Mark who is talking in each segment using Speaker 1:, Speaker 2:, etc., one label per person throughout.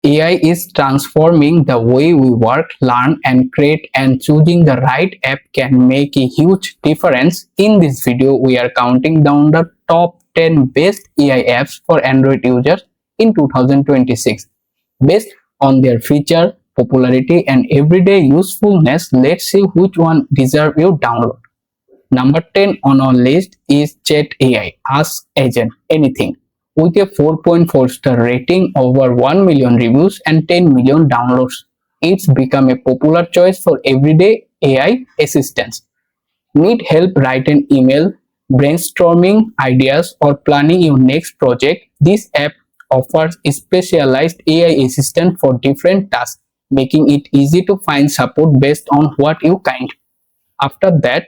Speaker 1: AI is transforming the way we work, learn, and create, and choosing the right app can make a huge difference. In this video, we are counting down the top 10 best AI apps for Android users in 2026. Based on their feature, popularity, and everyday usefulness, let's see which one deserves your download. Number 10 on our list is Chat AI Ask Anything. With a 4.4-star rating, over 1 million reviews, and 10 million downloads, it's become a popular choice for everyday AI assistants. Need help write an email, brainstorming ideas, or planning your next project? This app offers a specialized AI assistant for different tasks, making it easy to find support based on what you kind. After that,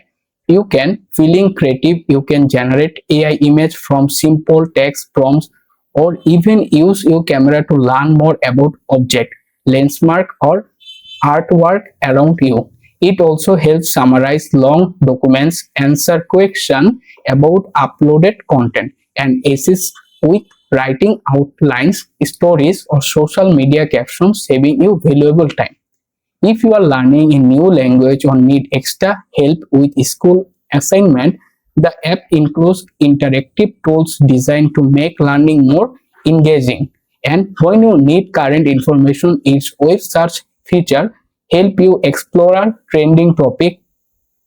Speaker 1: you can feeling creative. You can generate AI image from simple text prompts, or even use your camera to learn more about object, landmark, or artwork around you. It also helps summarize long documents, answer questions about uploaded content, and assist with writing outlines, stories, or social media captions, saving you valuable time. If you are learning a new language or need extra help with school assignment, the app includes interactive tools designed to make learning more engaging. And when you need current information, its web search feature help you explore trending topic,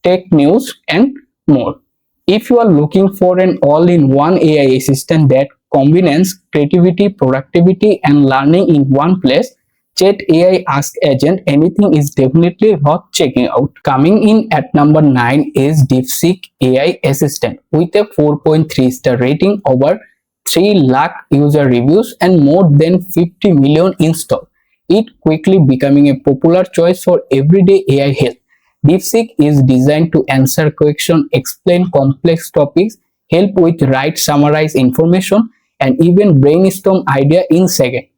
Speaker 1: tech news, and more. If you are looking for an all-in-one AI assistant that combines creativity, productivity, and learning in one place, Chat AI Ask Anything is definitely worth checking out. Coming in at number 9 is DeepSeek AI Assistant. With a 4.3-star rating, over 3 lakh user reviews, and more than 50 million installed, it quickly becoming a popular choice for everyday AI help. DeepSeek is designed to answer questions, explain complex topics, help with write summarize information, and even brainstorm idea in seconds.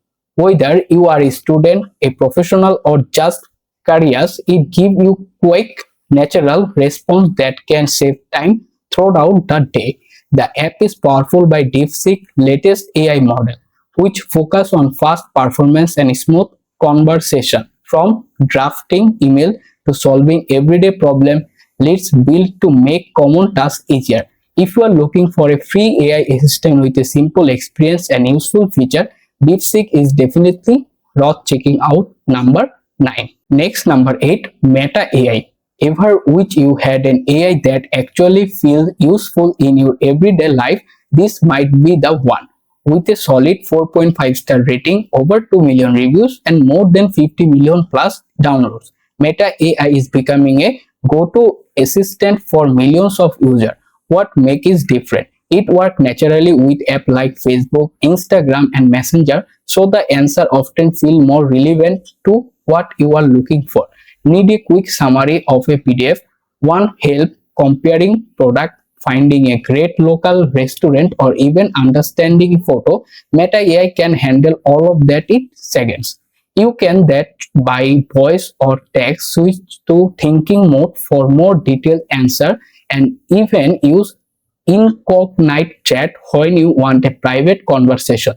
Speaker 1: Whether you are a student, a professional, or just curious, it gives you quick, natural response that can save time throughout the day. The app is powered by DeepSeek's latest AI model, which focus on fast performance and smooth conversation. From drafting email to solving everyday problem, let's build to make common tasks easier. If you are looking for a free AI assistant with a simple experience and useful feature, DeepSeek is definitely worth checking out. Number 9. Next, number 8, Meta AI. Ever wish you had an AI that actually feels useful in your everyday life? This might be the one. With a solid 4.5-star rating, over 2 million reviews, and more than 50 million plus downloads, Meta AI is becoming a go-to assistant for millions of users. What makes it different? It works naturally with apps like Facebook, Instagram, and Messenger, so the answer often feels more relevant to what you are looking for. Need a quick summary of a PDF? One help comparing product, finding a great local restaurant, or even understanding a photo? Meta AI can handle all of that in seconds. You can that by voice or text switch to thinking mode for more detailed answer, and even use incognito chat when you want a private conversation.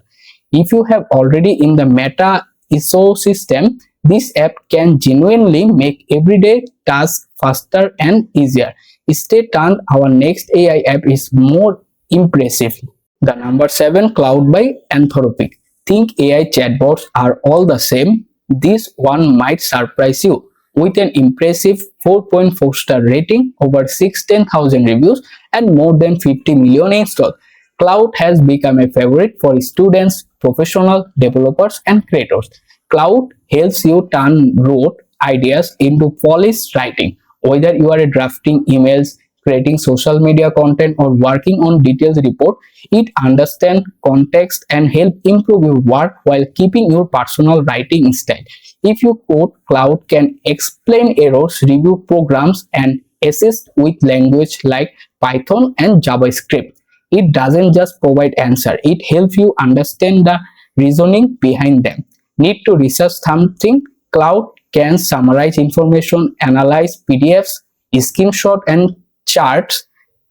Speaker 1: If you have already in the Meta ecosystem, this app can genuinely make everyday tasks faster and easier. Stay tuned, our next AI app is more impressive. The number 7, Claude by Anthropic. Think AI chatbots are all the same? This one might surprise you. With an impressive 4.4-star rating, over 16,000 reviews, and more than 50 million installs, Claude has become a favorite for students, professional developers, and creators. Claude helps you turn rote ideas into polished writing. Whether you are drafting emails, creating social media content, or working on detailed report, it understands context and help improve your work while keeping your personal writing style. If you code, Claude can explain errors, review programs, and assist with language like Python and JavaScript. It doesn't just provide answer, it helps you understand the reasoning behind them. Need to research something? Claude can summarize information, analyze PDFs, screenshot and charts,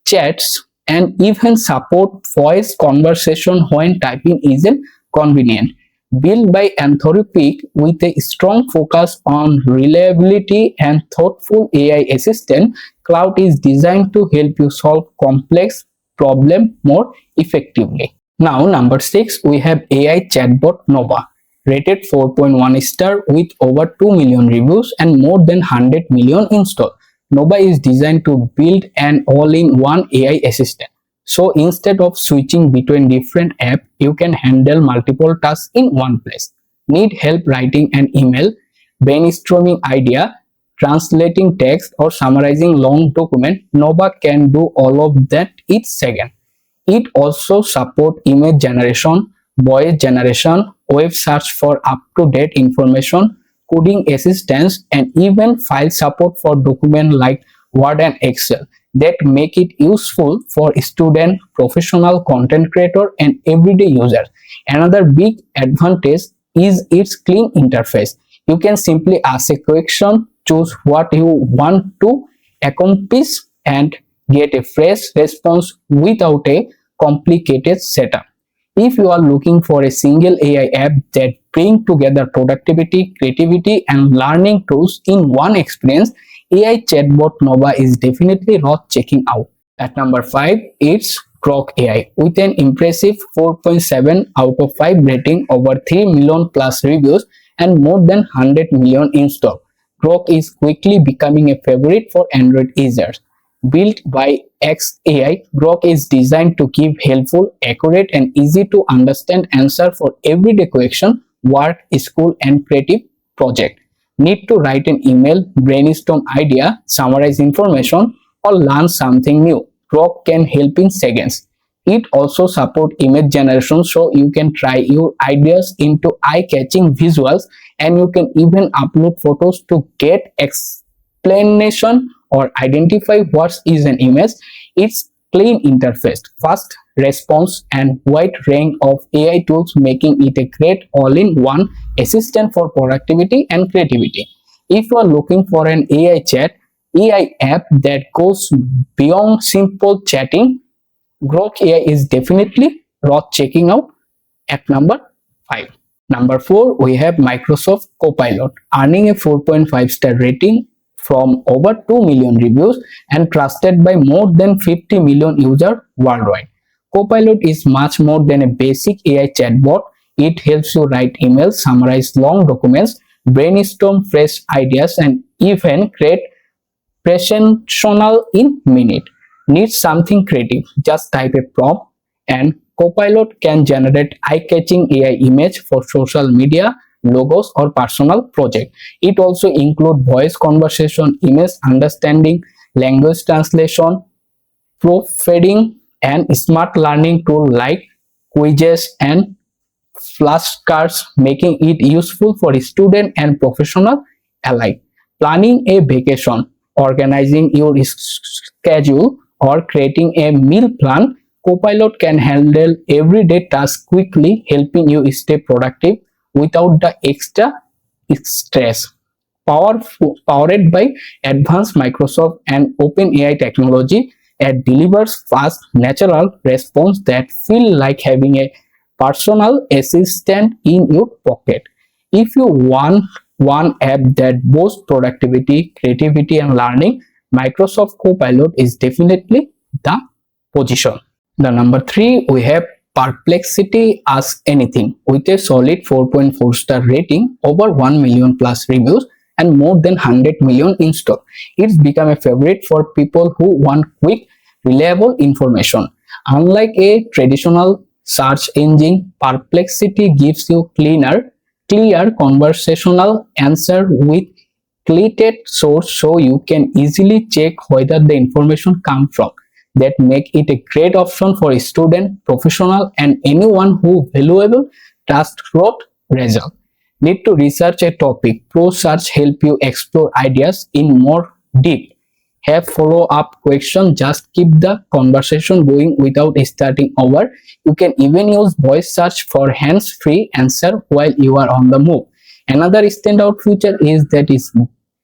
Speaker 1: chats, and even support voice conversation when typing isn't convenient. Built by Anthropic with a strong focus on reliability and thoughtful AI assistant, Claude is designed to help you solve complex problems more effectively. Now, number 6, we have AI Chatbot Nova, rated 4.1 star with over 2 million reviews and more than 100 million installs. Nova is designed to build an all-in-one AI assistant. So instead of switching between different apps, you can handle multiple tasks in one place. Need help writing an email, brainstorming idea, translating text or summarizing long document? Nova can do all of that each second. It also supports image generation, voice generation, web search for up-to-date information, coding assistance, and even file support for documents like Word and Excel that make it useful for student, professional, content creator, and everyday users. Another big advantage is its clean interface. You can simply ask a question, choose what you want to accomplish, and get a fresh response without a complicated setup. If you are looking for a single AI app that brings together productivity, creativity, and learning tools in one experience, AI Chatbot Nova is definitely worth checking out. At number 5, it's Grok AI with an impressive 4.7 out of 5 rating, over 3 million plus reviews, and more than 100 million installs. Grok is quickly becoming a favorite for Android users. Built by XAI, Grok is designed to give helpful, accurate, and easy to understand answers for everyday question, work, school, and creative project. Need to write an email, brainstorm idea, summarize information, or learn something new? Grok can help in seconds. It also supports image generation, so you can try your ideas into eye-catching visuals, and you can even upload photos to get explanation or identify what is an image. Its clean interface, fast response, and wide range of AI tools making it a great all-in-one assistant for productivity and creativity. If you are looking for an AI app that goes beyond simple chatting, Grok AI is definitely worth checking out. At number 5. Number 4, we have Microsoft Copilot, earning a 4.5-star rating from over 2 million reviews and trusted by more than 50 million users worldwide. Copilot is much more than a basic AI chatbot. It helps you write emails, summarize long documents, brainstorm fresh ideas, and even create presentational in minute. Need something creative? Just type a prompt and Copilot can generate eye-catching AI image for social media, logos, or personal project. It also includes voice conversation, image understanding, language translation, proofreading, and smart learning tool like quizzes and flashcards, making it useful for student and professional alike. Planning a vacation, organizing your schedule, or creating a meal plan, Copilot can handle everyday tasks quickly, helping you stay productive without the extra stress. Powered by advanced Microsoft and OpenAI technology, it delivers fast, natural response that feel like having a personal assistant in your pocket. If you want one app that boosts productivity, creativity, and learning, Microsoft Copilot is definitely the position. The number 3, we have Perplexity Ask Anything with a solid 4.4 star rating, over 1 million plus reviews, and more than 100 million installs. It's become a favorite for people who want quick, reliable information. Unlike a traditional search engine, Perplexity gives you clear conversational answer with cited source, so you can easily check whether the information comes from. That make it a great option for a student, professional, and anyone who valuable trustworthy result. Need to research a topic? Pro Search help you explore ideas in more deep. Have follow-up questions? Just keep the conversation going without starting over. You can even use voice search for hands-free answer while you are on the move. Another standout feature is that it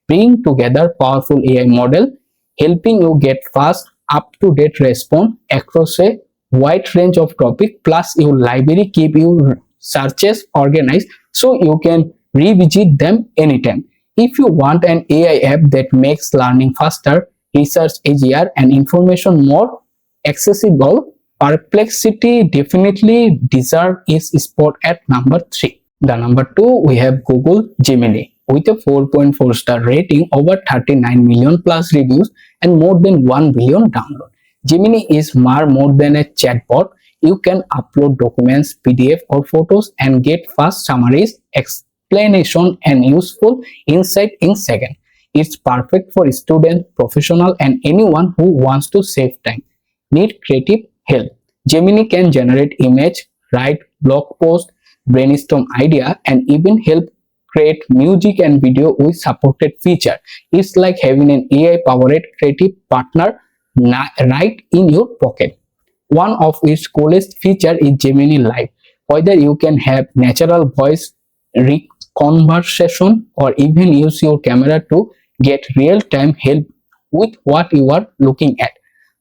Speaker 1: brings together powerful AI model, helping you get fast, up-to-date response across a wide range of topics. Plus, your library keep you searches organized so you can revisit them anytime. If you want an AI app that makes learning faster, research easier, and information more accessible, Perplexity definitely deserves its spot at number 3. The number 2, we have Google Gemini with a 4.4-star rating, over 39 million plus reviews, and more than 1 billion downloads. Gemini is far more than a chatbot. You can upload documents, PDF, or photos and get fast summaries, explanation, and useful insight in seconds. It's perfect for students, professionals, and anyone who wants to save time. Need creative help? Gemini can generate image, write blog posts, brainstorm idea, and even help create music and video with supported feature. It's like having an AI powered creative partner right in your pocket. One of its coolest features is Gemini Live. Whether you can have natural voice conversation or even use your camera to get real-time help with what you are looking at.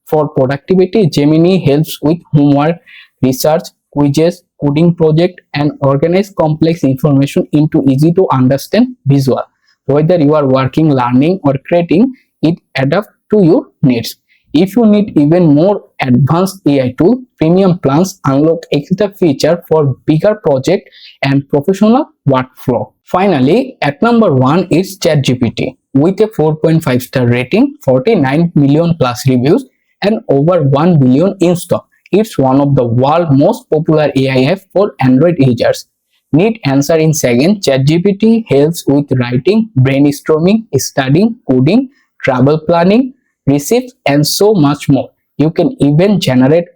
Speaker 1: For productivity, Gemini helps with homework, research, quizzes, coding project, and organize complex information into easy to understand visual. Whether you are working, learning, or creating, it adapts to your needs. If you need even more advanced AI tool, premium plans unlock extra feature for bigger project and professional workflow. Finally, at number 1 is ChatGPT with a 4.5-star rating, 49 million plus reviews, and over 1 billion installed. It's one of the world's most popular AI apps for Android users. Need answer in seconds? ChatGPT helps with writing, brainstorming, studying, coding, travel planning, receipts, and so much more. You can even generate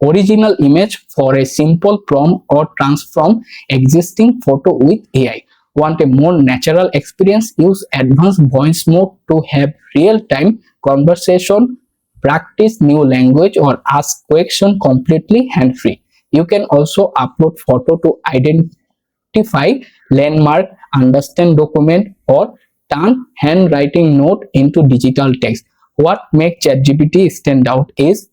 Speaker 1: original image for a simple prompt or transform existing photo with AI. Want a more natural experience? Use advanced voice mode to have real-time conversation, practice new language, or ask questions completely hands-free. You can also upload photo to identify landmark, understand document, or turn handwriting note into digital text. What makes ChatGPT stand out is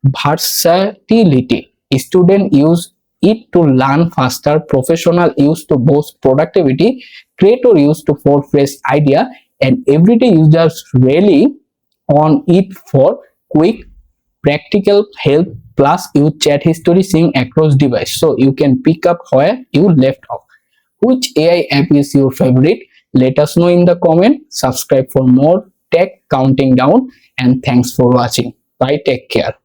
Speaker 1: versatility. Students use it to learn faster, professionals use to boost productivity, creators use to for fresh idea, and everyday users rely on it for quick, practical help. Plus, use chat history sync across device, so you can pick up where you left off. Which AI app is your favorite? Let us know in the comment. Subscribe for more tech counting down, and thanks for watching. Bye, take care.